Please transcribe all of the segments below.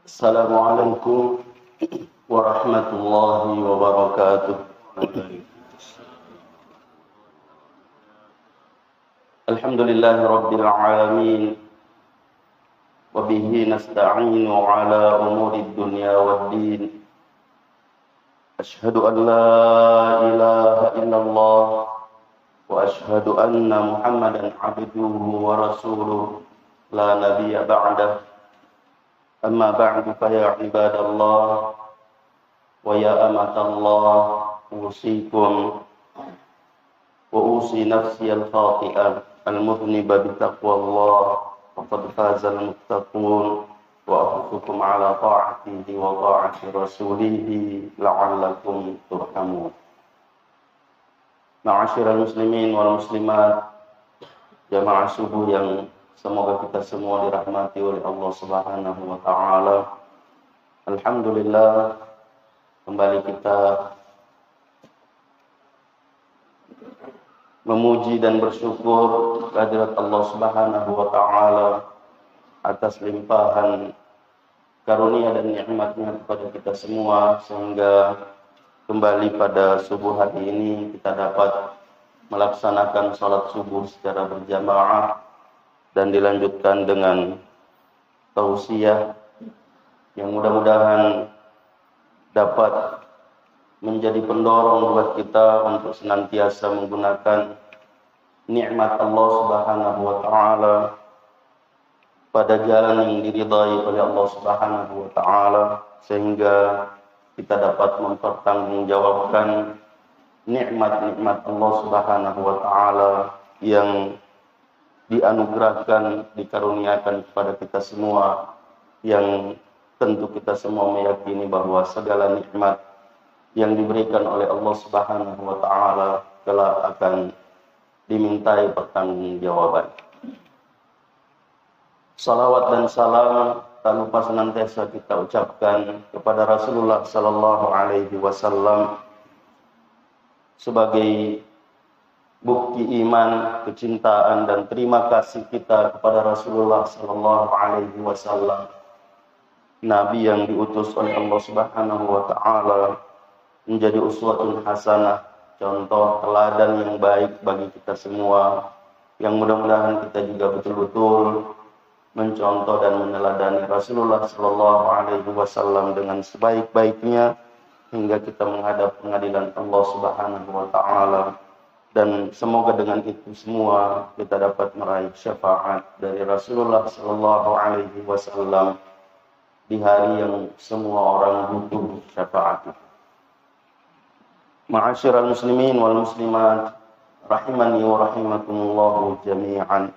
Assalamualaikum warahmatullahi wabarakatuh. Alhamdulillahi rabbil alamin. Wa bihi nasta'inu ala umuri dunya waddin. Ashhadu an la ilaha illallah wa ashhadu anna Muhammadan abduhu wa rasuluh la nabiyya ba'dah. Amma ba'du fa ya ibadallah wa ya amatallah, usikum wa usi nafsi al-khati'ah al-mudhniba bi taqwallah wa qad faza al-muttaqun wa ahudukum ala ta'atihi wa ta'ati rasulihi la'allakum turhamun. Ma'asyiral muslimin wal muslimat, jamaah subuh yang semoga kita semua dirahmati oleh Allah Subhanahu wa taala. Alhamdulillah, kembali kita memuji dan bersyukur kehadirat Allah Subhanahu wa taala atas limpahan karunia dan nikmat-Nya kepada kita semua, sehingga kembali pada subuh hari ini kita dapat melaksanakan salat subuh secara berjamaah dan dilanjutkan dengan tausiah yang mudah-mudahan dapat menjadi pendorong buat kita untuk senantiasa menggunakan nikmat Allah Subhanahu wa taala pada jalan yang diridai oleh Allah Subhanahu wa taala, sehingga kita dapat mempertanggungjawabkan nikmat-nikmat Allah Subhanahu wa taala yang dianugerahkan, dikaruniakan kepada kita semua, yang tentu kita semua meyakini bahwa segala nikmat yang diberikan oleh Allah Subhanahu wa taala kelak akan dimintai pertanggungjawaban. Salawat dan salam tak lupa senantiasa kita ucapkan kepada Rasulullah sallallahu alaihi wasallam sebagai bukti iman, kecintaan dan terima kasih kita kepada Rasulullah sallallahu alaihi wasallam, nabi yang diutus oleh Allah Subhanahu wa taala menjadi uswatun hasanah, contoh teladan yang baik bagi kita semua, yang mudah-mudahan kita juga betul-betul mencontoh dan meneladani Rasulullah sallallahu alaihi wasallam dengan sebaik-baiknya hingga kita menghadap pengadilan Allah Subhanahu wa taala. Dan semoga dengan itu semua kita dapat meraih syafaat dari Rasulullah sallallahu alaihi wasallam di hari yang semua orang butuh syafaat. Ma'asyiral muslimin wal muslimat, rahimani wa rahimakumullah jami'an.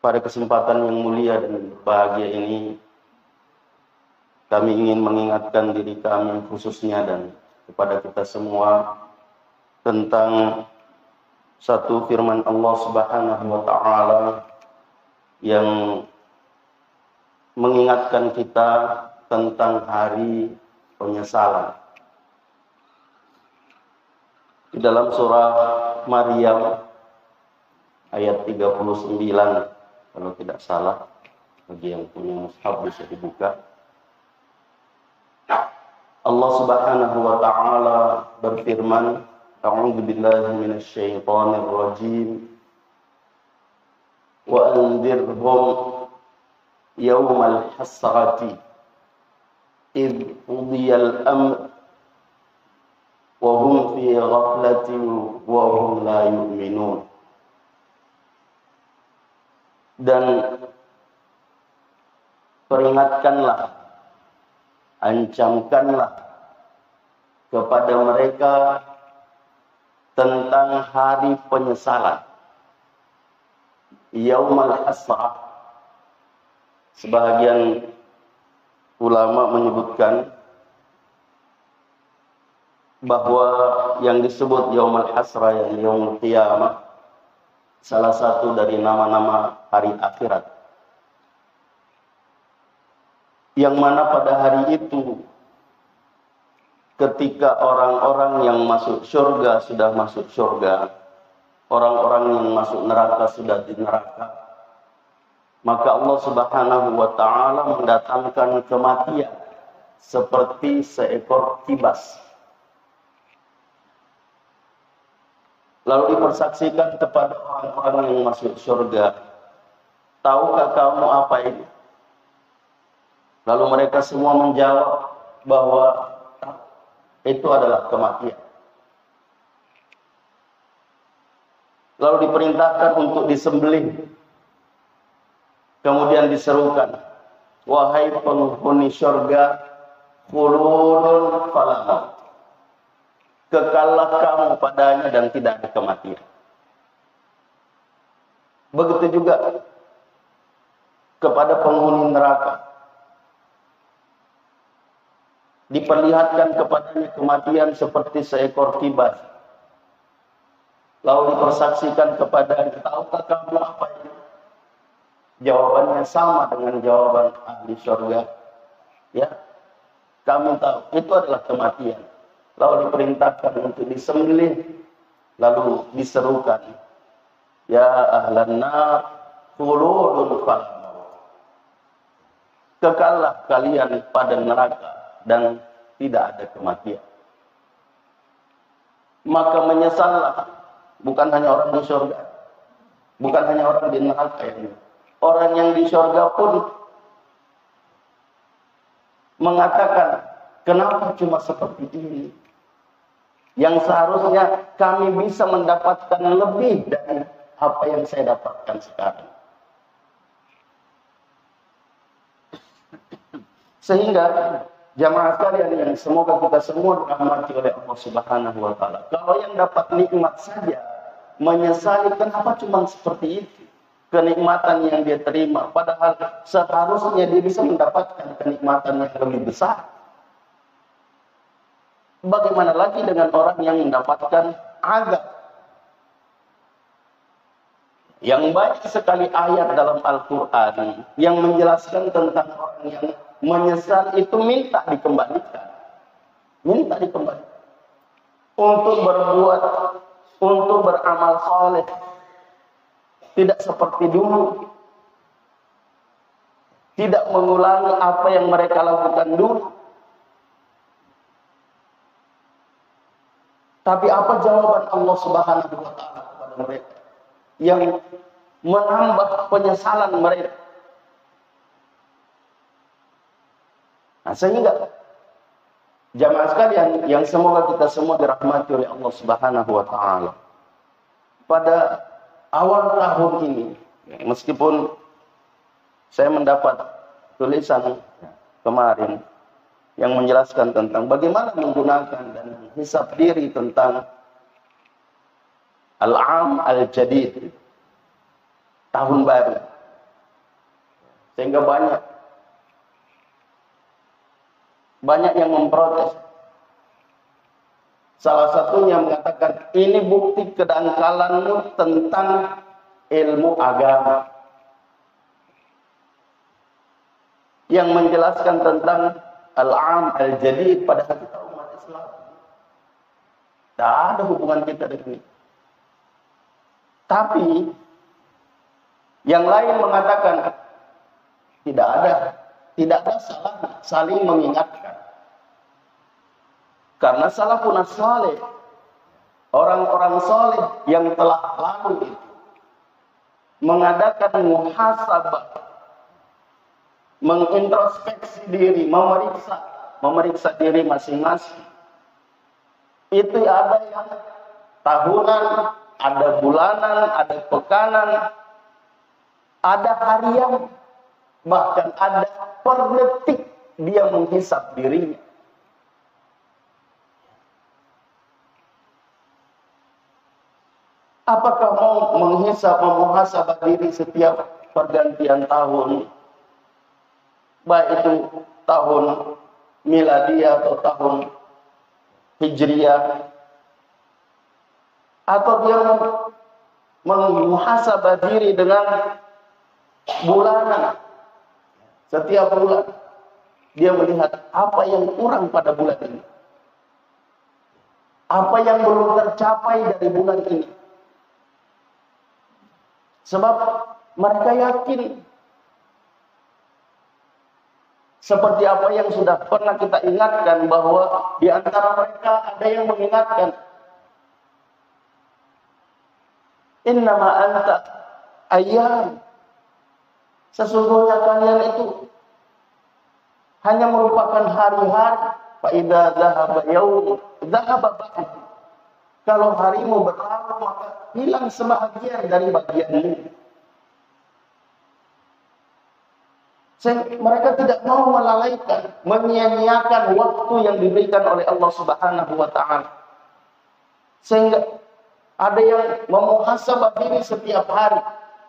Pada kesempatan yang mulia dan bahagia ini, kami ingin mengingatkan diri kami khususnya dan kepada kita semua tentang satu firman Allah Subhanahu wa taala yang mengingatkan kita tentang hari penyesalan. Di dalam surah Maryam ayat 39, kalau tidak salah, bagi yang punya mushaf bisa dibuka. Allah Subhanahu wa taala berfirman, A'udzu billahi minasyaitonir rajim. Wa anzirhum yaumal hasrati id qudiyal amr wa hum fi ghaflatin wa hum la yu'minun. Dan peringatkanlah, ancamkanlah kepada mereka tentang hari penyesalan, yaumal hasrah. Sebahagian ulama menyebutkan bahwa yang disebut yaumal hasrah, yang yaumul qiyamah, salah satu dari nama-nama hari akhirat, yang mana pada hari itu ketika orang-orang yang masuk surga sudah masuk surga, orang-orang yang masuk neraka sudah di neraka, maka Allah Subhanahu wa taala mendatangkan kematian seperti seekor kibas. Lalu dipersaksikan kepada orang-orang yang masuk surga, tahukah kamu apa ini? Lalu mereka semua menjawab bahwa itu adalah kematian. Lalu diperintahkan untuk disembelih. Kemudian diserukan, wahai penghuni surga, khuludun fala maut. Kekallah kamu padanya dan tidak ada kematian. Begitu juga kepada penghuni neraka. Diperlihatkan kepadanya kematian seperti seekor kibas. Lalu dipersaksikan kepadanya, tahukah kamu apa ini? Jawabannya sama dengan jawaban ahli surga. Ya, kami tahu itu adalah kematian. Lalu diperintahkan untuk disembelih, lalu diserukan, ya ahlan nar khuludun fala maut. Kekallah kalian pada neraka dan tidak ada kematian. Maka menyesallah bukan hanya orang di surga, bukan hanya orang di neraka ini. Orang yang di surga pun mengatakan, kenapa cuma seperti ini? Yang seharusnya kami bisa mendapatkan lebih dari apa yang saya dapatkan sekarang. Sehingga jamaah sekalian yang semoga kita semua dirahmati oleh Allah Subhanahu wa taala. Kalau yang dapat nikmat saja menyesali, kenapa cuma seperti itu? Kenikmatan yang dia terima, padahal seharusnya dia bisa mendapatkan kenikmatan yang lebih besar. Bagaimana lagi dengan orang yang mendapatkan azab? Yang banyak sekali ayat dalam Al-Quran yang menjelaskan tentang orang yang menyesal itu minta dikembalikan. Minta dikembalikan. Untuk berbuat, untuk beramal soleh. Tidak seperti dulu. Tidak mengulangi apa yang mereka lakukan dulu. Tapi apa jawaban Allah Subhanahu wa taala kepada mereka yang menambah penyesalan mereka? Nah, sehingga jamaah sekalian yang semoga kita semua dirahmati oleh Allah Subhanahu wa taala. Pada awal tahun ini, meskipun saya mendapat tulisan kemarin yang menjelaskan tentang bagaimana menggunakan dan menghisap diri tentang Al-Am Al-Jadid, tahun baru. Sehingga banyak yang memprotes. Salah satunya mengatakan, ini bukti kedangkalanmu tentang ilmu agama. Yang menjelaskan tentang Al-Am Al-Jadid pada kita umat Islam. Tidak ada hubungan kita dengan itu. Tapi yang lain mengatakan tidak ada salah saling mengingatkan. Karena salafun saleh, orang-orang saleh yang telah lalu itu mengadakan muhasabah, mengintrospeksi diri, memeriksa diri masing-masing. Itu ada yang tahunan, ada bulanan, ada pekanan, ada harian, bahkan ada per detik dia menghisap dirinya. Apakah mau menghisap, memuhasabah diri setiap pergantian tahun? Baik itu tahun miladiyah atau tahun hijriyah, atau dia memuhasabah diri dengan bulanan. Setiap bulan dia melihat apa yang kurang pada bulan ini, apa yang belum tercapai dari bulan ini. Sebab mereka yakin Seperti apa yang sudah pernah kita ingatkan, bahwa di antara mereka ada yang mengingatkan, innama anta ayyam, sesungguhnya kalian itu hanya merupakan hari-hari. Fa idza dzahaba yaum dzahaba ba'd. Kalau harimu berlalu, maka hilang sebahagian dari bagianmu. Mereka tidak mau melalaikan, menyia-nyiakan waktu yang diberikan oleh Allah Subhanahu wa taala. Sehingga ada yang memuhasabah diri setiap hari,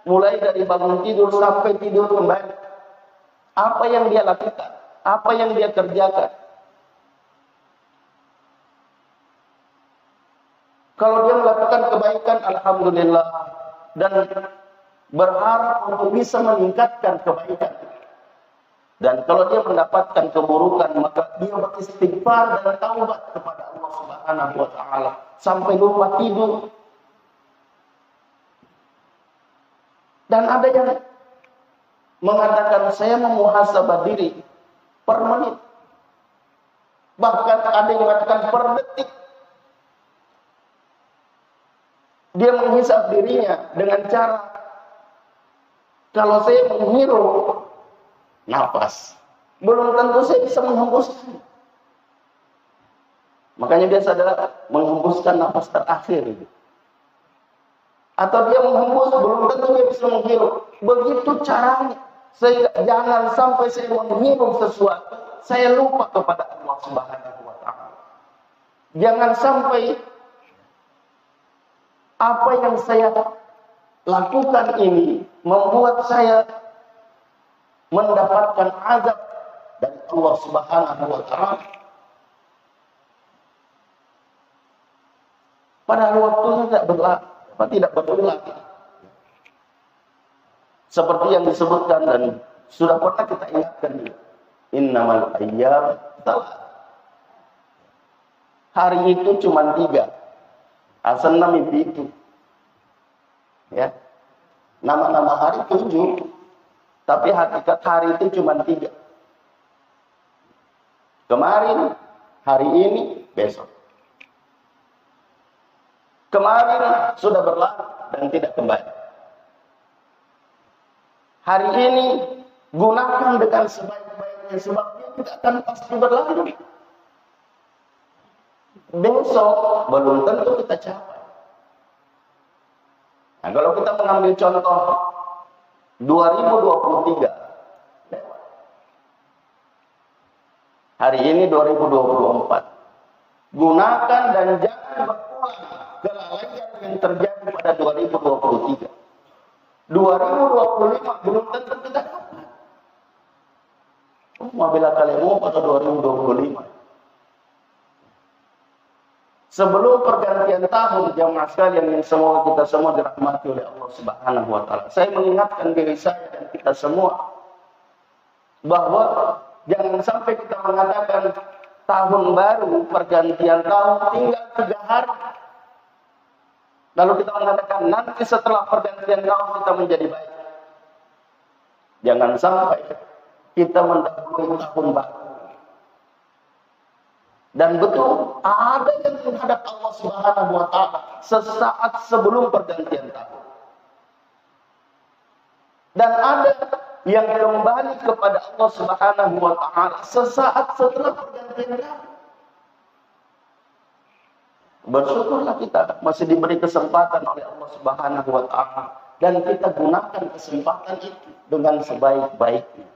mulai dari bangun tidur sampai tidur kembali. Apa yang dia lakukan? Apa yang dia kerjakan? Kalau dia melakukan kebaikan, alhamdulillah, dan berharap untuk bisa meningkatkan kebaikan. Dan kalau dia mendapatkan keburukan, maka dia beristighfar dan taubat kepada Allah Subhanahu wa taala sampai lupa tidur. Dan ada yang mengatakan, saya memuhasabah diri per menit. Bahkan ada yang mengatakan per detik. Dia menghisap dirinya dengan cara, kalau saya menghirup nafas, belum tentu saya bisa menghembuskan. Makanya biasa adalah menghembuskan nafas terakhir. Atau dia menghembus, belum tentu dia bisa menghirup. Begitu caranya. Sehingga jangan sampai saya menghirup sesuatu, saya lupa kepada Allah Subhanahu wa taala. Jangan sampai apa yang saya lakukan ini membuat saya mendapatkan azab dari Allah Subhanahu wa taala. Padahal waktunya tidak berulang. Seperti yang disebutkan dan sudah pernah kita ingatkan juga. Innamal ayyam thalath. Hari itu cuma 3. Asal mimpi itu. Ya. Nama-nama hari 7. Tapi hakikat hari itu cuma 3. Kemarin, hari ini, besok. Kemarin sudah berlalu dan tidak kembali. Hari ini gunakan dengan sebaik-baiknya, sebab dia tidak akan pasti berlalu. Besok belum tentu kita capai. Nah, kalau kita mengambil contoh 2023, hari ini 2024. Gunakan dan jangan berulang kelalaian yang terjadi pada 2023. 2025 belum tentu kita dapat. Apabila kalian mau pada 2025. Sebelum pergantian tahun, jamaah sekalian yang semoga kita semua dirahmati oleh Allah Subhanahu wa taala. Saya mengingatkan diri saya dan kita semua bahwa jangan sampai kita mengatakan tahun baru, pergantian tahun tinggal 3 hari. Lalu kita mengatakan nanti setelah pergantian tahun kita menjadi baik. Jangan sampai kita mendahului tahun baru. Dan betul ada yang menghadap Allah Subhanahu wa taala sesaat sebelum pergantian tahun. Dan ada yang kembali kepada Allah Subhanahu wa taala sesaat setelah pergantian tahun. Bersyukurlah kita masih diberi kesempatan oleh Allah Subhanahu wa taala dan kita gunakan kesempatan itu dengan sebaik-baiknya.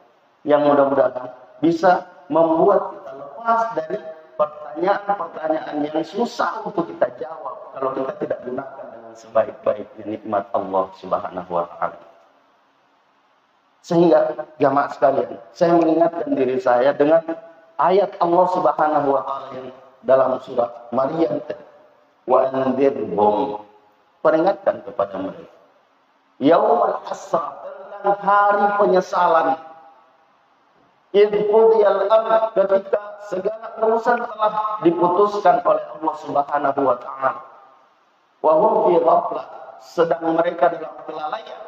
Yang mudah-mudahan bisa membuat kita lepas dari pertanyaan-pertanyaan yang susah untuk kita jawab kalau kita tidak gunakan dengan sebaik-baiknya nikmat Allah Subhanahu wa taala. Sehingga jamaah sekalian, saya mengingatkan diri saya dengan ayat Allah Subhanahu wa taala yang dalam surat Maryam, wa andirhum, peringatkan kepada mereka yaumul hasrah, tentang hari penyesalan, idh qudiyal amr, ketika segala urusan telah diputuskan oleh Allah Subhanahu wa taala, wa hum fi ghaflah, sedang mereka dalam kelalaian,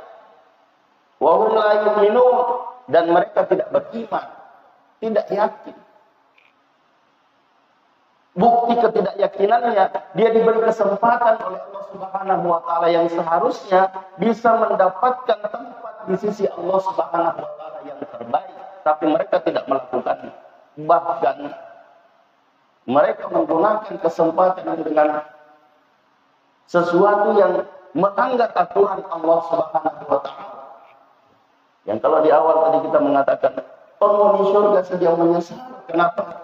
wa hum la yu'minun, dan mereka tidak beriman, tidak yakin. Bukti ketidakyakinannya, dia diberi kesempatan oleh Allah Subhanahu wa taala yang seharusnya bisa mendapatkan tempat di sisi Allah Subhanahu wa taala yang terbaik, tapi mereka tidak melakukannya. Bahkan mereka menggunakan kesempatan dengan sesuatu yang melanggar aturan Allah Subhanahu wa taala. Yang kalau di awal tadi kita mengatakan penghuni surga saja menyesal, kenapa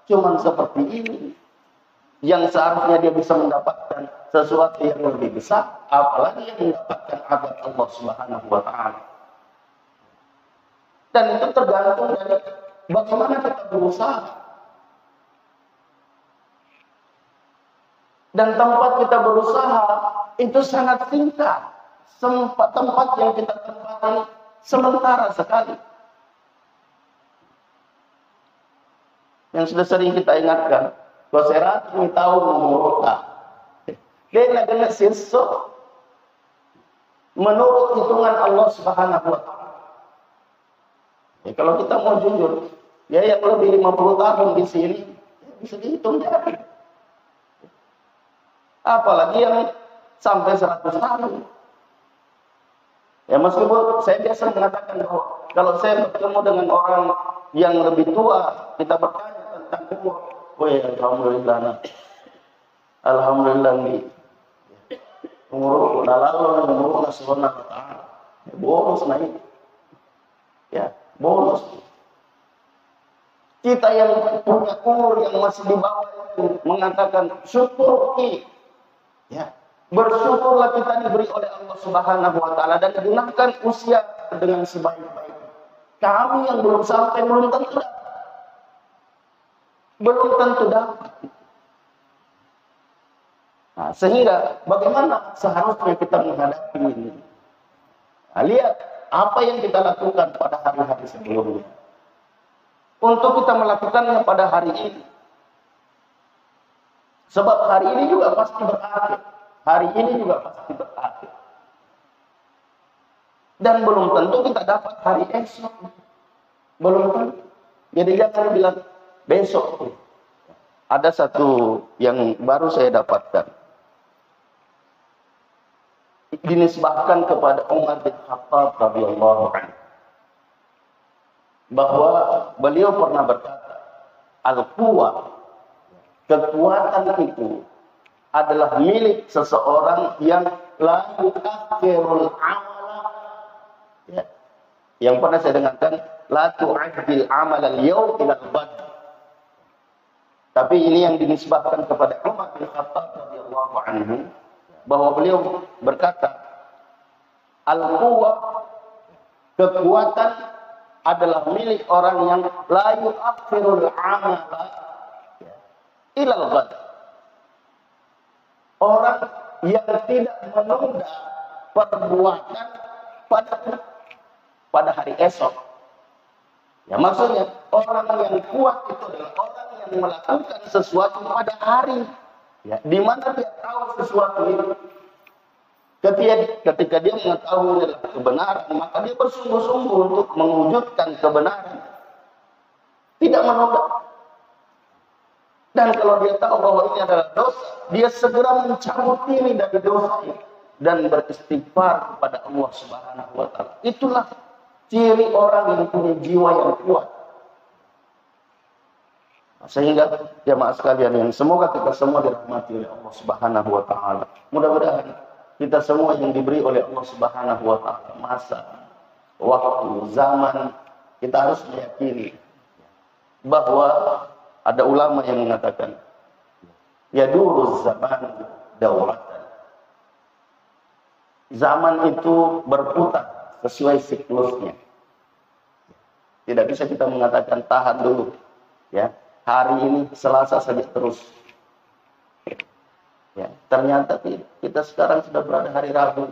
cuman seperti ini? Yang seharusnya dia bisa mendapatkan sesuatu yang lebih besar, apalagi yang mendapatkan azab Allah Subhanahu wa taala. Dan itu tergantung dari bagaimana kita berusaha. Dan tempat kita berusaha itu sangat singkat. Tempat yang kita tempati sementara sekali. Yang sudah sering kita ingatkan, Koserat ini tahu menurutlah. Dia nak sirso menurut hitungan Allah Subhanahu wa taala. Ya, kalau kita mau jujur, ya yang lebih 50 tahun di sini bisa dihitung dari. Apalagi yang sampai 100 tahun. Ya meskipun saya biasa mengatakan bahwa kalau saya bertemu dengan orang yang lebih tua, kita bertanya tentang umur. Oh ya, alhamdulillah nak. Alhamdulillah nih. Umur lalu umur Subhanahu wa taala. Bonus naik. Ya, bonus. Kita yang punya umur yang masih di bawah itu mengatakan syukur ki. Ya, bersyukurlah kita diberi oleh Allah Subhanahu wa taala dan gunakan usia dengan sebaik-baiknya. Kami yang belum sampai belum tentu dapat. Nah, sehingga bagaimana seharusnya kita menghadapi ini? Nah, lihat apa yang kita lakukan pada hari-hari sebelumnya. Untuk kita melakukannya pada hari ini. Sebab hari ini juga pasti berakhir. Hari ini juga pasti berakhir. Dan belum tentu kita dapat hari esok. Belum tentu. Jadi jangan bilang besok. Ada satu yang baru saya dapatkan. Dinisbahkan kepada Umar bin Khattab radhiyallahu anhu. Bahwa beliau pernah berkata, al-quwwah, kekuatan itu adalah milik seseorang yang la yu'akhirul amala. Ya. Yang pernah saya dengarkan, la tu'akhirul amala al-yawm ila al-ghad. Tapi ini yang dinisbahkan kepada Umar bin Khattab radhiyallahu anhu, bahwa beliau berkata, al-quwwah, kekuatan adalah milik orang yang la yu'akhirul amala ila al-ghad. Orang yang tidak menunda perbuatan pada hari esok. Ya maksudnya orang yang kuat itu adalah orang yang melakukan sesuatu pada hari, ya, di mana dia tahu sesuatu itu. Ketika dia mengetahui adalah kebenaran, maka dia bersungguh-sungguh untuk mewujudkan kebenaran. Tidak menunda. Dan kalau dia tahu bahwa ini adalah dosa, dia segera mencabut diri dari dosa itu dan beristighfar kepada Allah Subhanahu wa taala. Itulah ciri orang yang punya jiwa yang kuat. Sehingga jemaah sekalian yang semoga kita semua dirahmati oleh Allah Subhanahu wa taala. Mudah-mudahan kita semua yang diberi oleh Allah Subhanahu wa taala masa, waktu, zaman, kita harus meyakini bahwa ada ulama yang mengatakan yaduruz zaman dauratan. Zaman itu berputar sesuai siklusnya. Tidak bisa kita mengatakan tahan dulu, ya. Hari ini Selasa saja terus. Ya, ternyata kita sekarang sudah berada hari Rabu.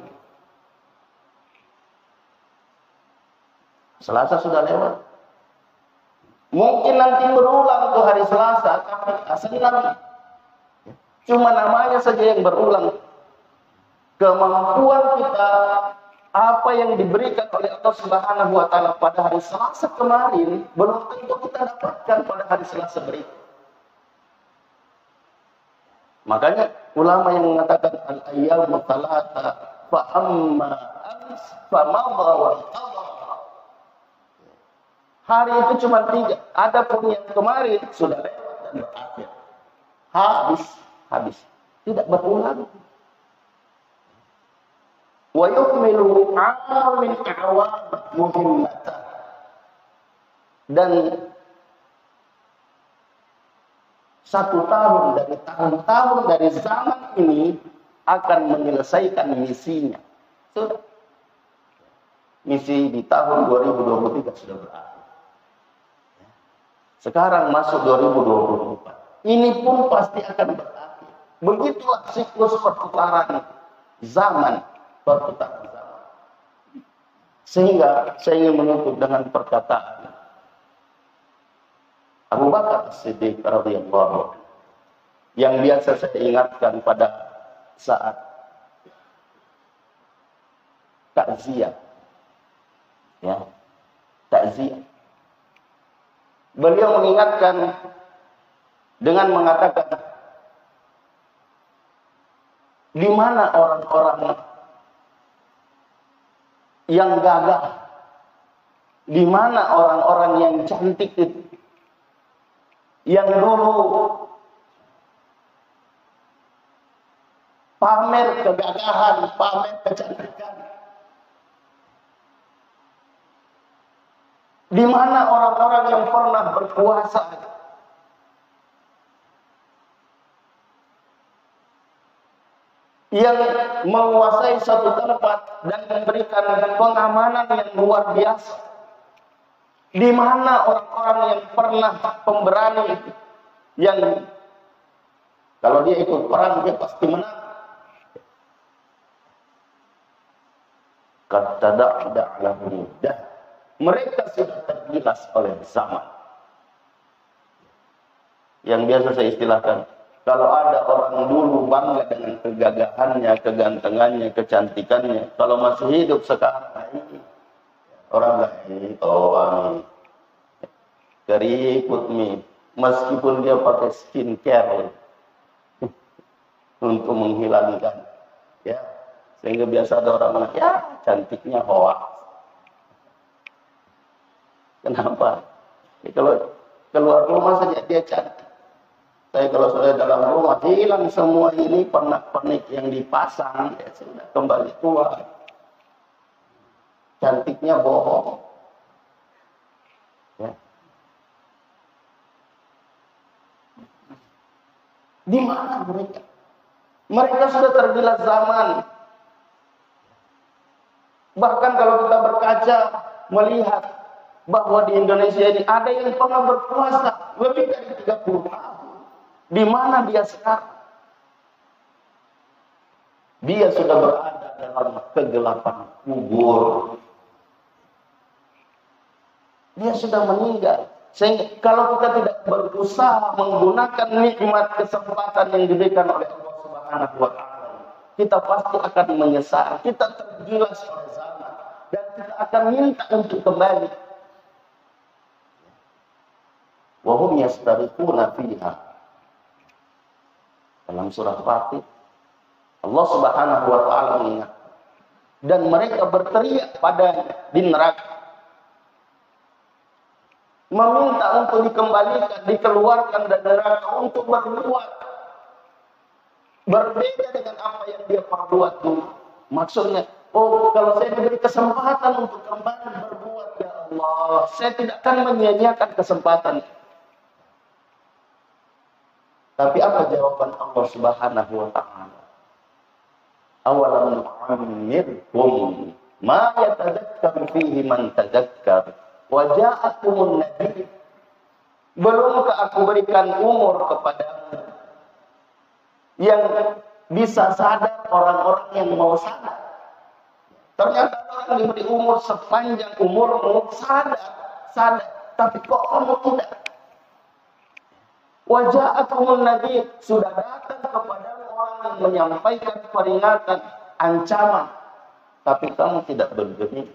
Selasa sudah lewat. Mungkin nanti berulang tuh hari Selasa, tapi senang. Cuma namanya saja yang berulang. Kemampuan kita Apa yang diberikan oleh Allah Subhanahu wa taala pada hari Selasa kemarin belum tentu kita dapatkan pada hari Selasa berikut. Makanya ulama yang mengatakan al-ayyamu thalatha fa amma ams fa madha wa qadha. Hari itu cuma 3. Adapun yang kemarin sudah lewat dan berakhir. Habis. Tidak berulang. Wa yukmilu 'aman min a'wam muhimmatan. Dan 1 tahun dari tahun-tahun dari zaman ini akan menyelesaikan misinya. Sudah. Misi di tahun 2023 sudah berakhir. Sekarang masuk 2024. Ini pun pasti akan berakhir. Begitulah siklus perputaran zaman. Sehingga saya ingin menutup dengan perkataan Abu Bakar As-Siddiq radhiyallahu anhu yang biasa saya ingatkan pada saat takziah. Ya, takziah. Beliau mengingatkan dengan mengatakan, di mana orang-orang yang gagah, di mana orang-orang yang cantik itu, yang dulu pamer kegagahan, pamer kecantikan. Di mana orang-orang yang pernah berkuasa, yang menguasai satu tempat dan memberikan pengamanan yang luar biasa. Di mana orang-orang yang pernah pemberani, yang kalau dia ikut perang dia pasti menang. Kata da'la mudah. Mereka sudah tergilas oleh zaman. Yang biasa saya istilahkan, kalau ada orang dulu bangga dengan kegagahannya, kegantengannya, kecantikannya, kalau masih hidup sekarang, orang lain, keriput nih, meskipun dia pakai skincare untuk menghilangkan, ya, sehingga biasa ada orang bilang, ya, cantiknya hoax. Kenapa? Ya, kalau keluar rumah saja dia cantik. Saya kalau sudah dalam rumah hilang semua ini pernak-pernik yang dipasang, ya sudah kembali tua. Cantiknya bohong. Ya. Di mana mereka? Mereka sudah tergilas zaman. Bahkan kalau kita berkaca melihat bahwa di Indonesia ini ada yang pernah berpuasa lebih dari 30 tahun. Di mana dia sekarang? Dia sudah berada dalam kegelapan kubur. Dia sudah meninggal. Sehingga kalau kita tidak berusaha menggunakan nikmat kesempatan yang diberikan oleh Allah Subhanahu wa taala, kita pasti akan menyesal. Kita tergilas oleh zaman dan kita akan minta untuk kembali. Wa hum yastariquna fiha. Dalam surah Fatir, Allah Subhanahu wa taala mengingat, dan mereka berteriak pada di neraka, meminta untuk dikembalikan, dikeluarkan dari neraka untuk berbuat berbeda dengan apa yang dia perbuat dulu. Maksudnya, kalau saya diberi kesempatan untuk kembali berbuat, ya Allah, saya tidak akan menyia-nyiakan kesempatan. Tapi apa jawaban Allah Subhanahu wa taala? Awalam nu'ammirkum ma yatadzakkaru fihi man tadzakkar wa ja'akumun nabiy. Belumkah aku berikan umur kepadamu yang bisa sadar orang-orang yang mau sadar? Ternyata orang diberi umur sepanjang umurmu sadar, tapi kok kamu tidak? Waja'akumul nabi, sudah datang kepada orang yang menyampaikan peringatan, ancaman, tapi kamu tidak bergeming.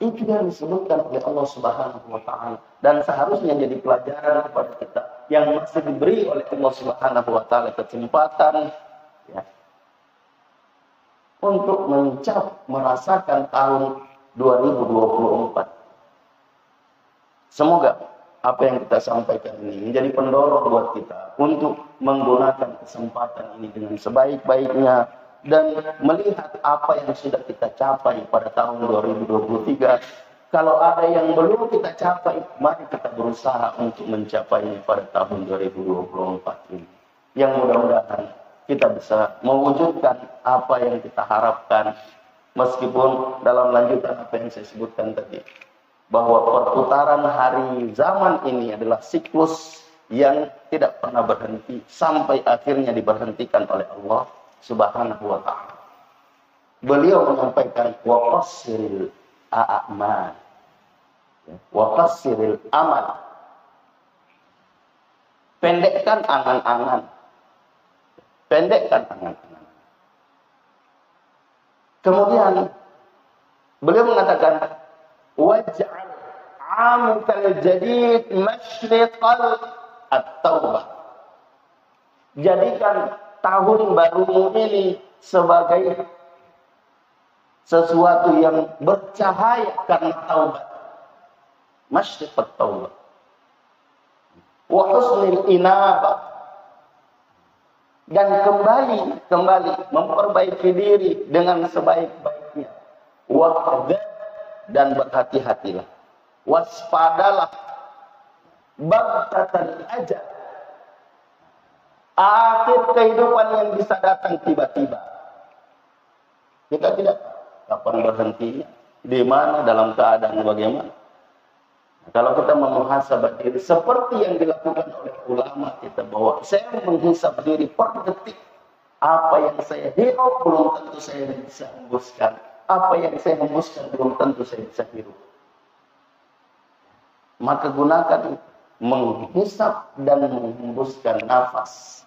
Itu yang disebutkan oleh Allah Subhanahu wa taala, dan seharusnya jadi pelajaran kepada kita yang masih diberi oleh Allah Subhanahu wa taala kesempatan ya, untuk merasakan tahun 2024. Semoga apa yang kita sampaikan ini menjadi pendorong buat kita untuk menggunakan kesempatan ini dengan sebaik-baiknya dan melihat apa yang sudah kita capai pada tahun 2023. Kalau ada yang belum kita capai, mari kita berusaha untuk mencapainya pada tahun 2024 ini. Yang mudah-mudahan kita bisa mewujudkan apa yang kita harapkan, meskipun dalam lanjutan apa yang saya sebutkan tadi, bahwa perputaran hari zaman ini adalah siklus yang tidak pernah berhenti sampai akhirnya diberhentikan oleh Allah Subhanahu wa ta'ala. Beliau menyampaikan waqassiril a'mal, waqassiril amal, pendekkan angan-angan, pendekkan angan-angan. Kemudian beliau mengatakan waj'al 'amukal jadid masyriqal at-taubah, jadikan tahun barumu ini sebagai sesuatu yang bercahaya karena taubat, masyriqat taubah, wa husnil inabah, dan kembali memperbaiki diri dengan sebaik-baiknya, wahdar, dan berhati-hatilah, waspadalah, baghtatan ajal, akhir kehidupan yang bisa datang tiba-tiba. Kita tidak kapan berhentinya, di mana, dalam keadaan bagaimana. Kalau kita memuhasabah diri seperti yang dilakukan oleh ulama kita, bahwa saya menghisab diri per detik, apa yang saya hirup belum tentu saya bisa hembuskan, apa yang saya hembuskan belum tentu saya bisa hirup. Maka gunakan menghisab dan menghembuskan nafas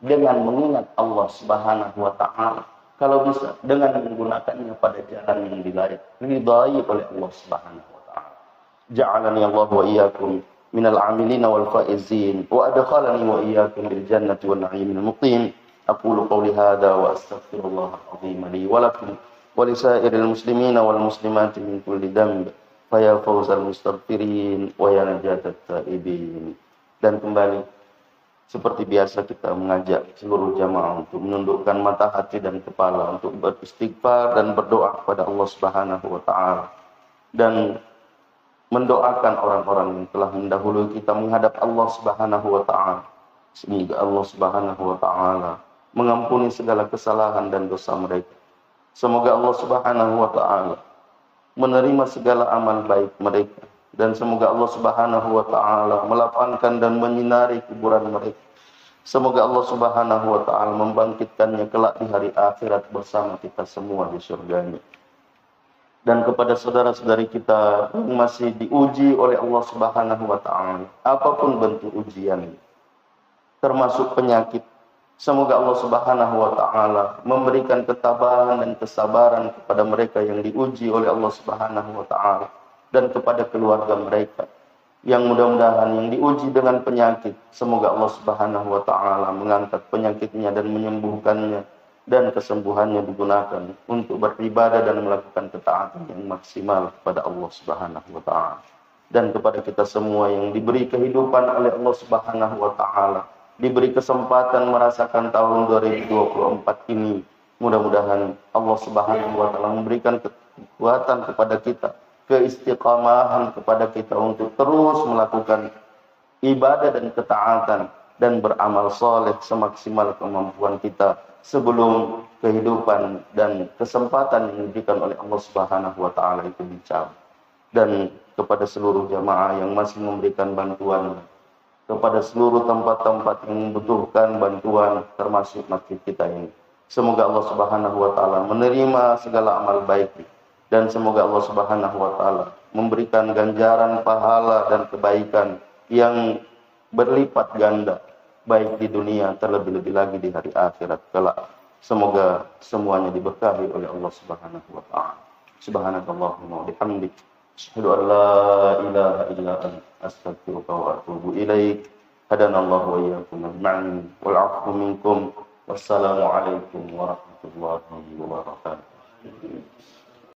dengan mengingat Allah Subhanahu wa ta'ala, kalau bisa dengan menggunakannya pada jalan yang diridai oleh Allah Subhanahu wa ta'ala. Ja'alani Allah wa iyyakum minal 'amilina wal faizin wa adkhalani wa iyyakum bil jannati wan na'imil muqim. Aqulu qawli hadha wa astaghfirullah al-'azim li wa lakum wa li sa'iril muslimina wal muslimati min kulli dhanb fa ya fawzal mustaghfirin wa ya najatat taibin. Dan kembali seperti biasa kita mengajak seluruh jamaah untuk menundukkan mata hati dan kepala, untuk beristighfar dan berdoa kepada Allah Subhanahu wa ta'ala, dan mendoakan orang-orang yang telah mendahului kita menghadap Allah Subhanahu wa ta'ala. Semoga Allah Subhanahu wa ta'ala mengampuni segala kesalahan dan dosa mereka. Semoga Allah Subhanahu wa ta'ala menerima segala amal baik mereka, dan semoga Allah Subhanahu wa ta'ala melapangkan dan menyinari kuburan mereka. Semoga Allah Subhanahu wa ta'ala membangkitkannya kelak di hari akhirat bersama kita semua di surganya. Dan kepada saudara-saudari kita yang masih diuji oleh Allah Subhanahu wa ta'ala, apapun bentuk ujian, termasuk penyakit, semoga Allah Subhanahu wa ta'ala memberikan ketabahan dan kesabaran kepada mereka yang diuji oleh Allah Subhanahu wa ta'ala, dan kepada keluarga mereka yang mudah-mudahan yang diuji dengan penyakit, semoga Allah Subhanahu wa ta'ala mengangkat penyakitnya dan menyembuhkannya, dan kesembuhannya digunakan untuk beribadah dan melakukan ketaatan yang maksimal kepada Allah Subhanahu wa ta'ala. Dan kepada kita semua yang diberi kehidupan oleh Allah Subhanahu wa ta'ala, diberi kesempatan merasakan tahun 2024 ini, mudah-mudahan Allah Subhanahu wa ta'ala memberikan kekuatan kepada kita, keistiqamahan kepada kita untuk terus melakukan ibadah dan ketaatan dan beramal soleh semaksimal kemampuan kita sebelum kehidupan dan kesempatan yang diberikan oleh Allah Subhanahu wa ta'ala itu dicabut. Dan kepada seluruh jamaah yang masih memberikan bantuan, kepada seluruh tempat-tempat yang membutuhkan bantuan termasuk masjid kita ini, semoga Allah Subhanahu wa ta'ala menerima segala amal baik, dan semoga Allah Subhanahu wa ta'ala memberikan ganjaran pahala dan kebaikan yang berlipat ganda, baik di dunia terlebih-lebih lagi di hari akhirat kelak. Semoga semuanya diberkahi oleh Allah Subhanahu wa taala. Subhanakallahumma wa bihamdik, asyhadu an la ilaha illa anta, astaghfiruka wa atubu ilaik. Hadanallahu wa iyyakum ajma'in wal 'afwu minkum. Wassalamu alaikum warahmatullahi wabarakatuh.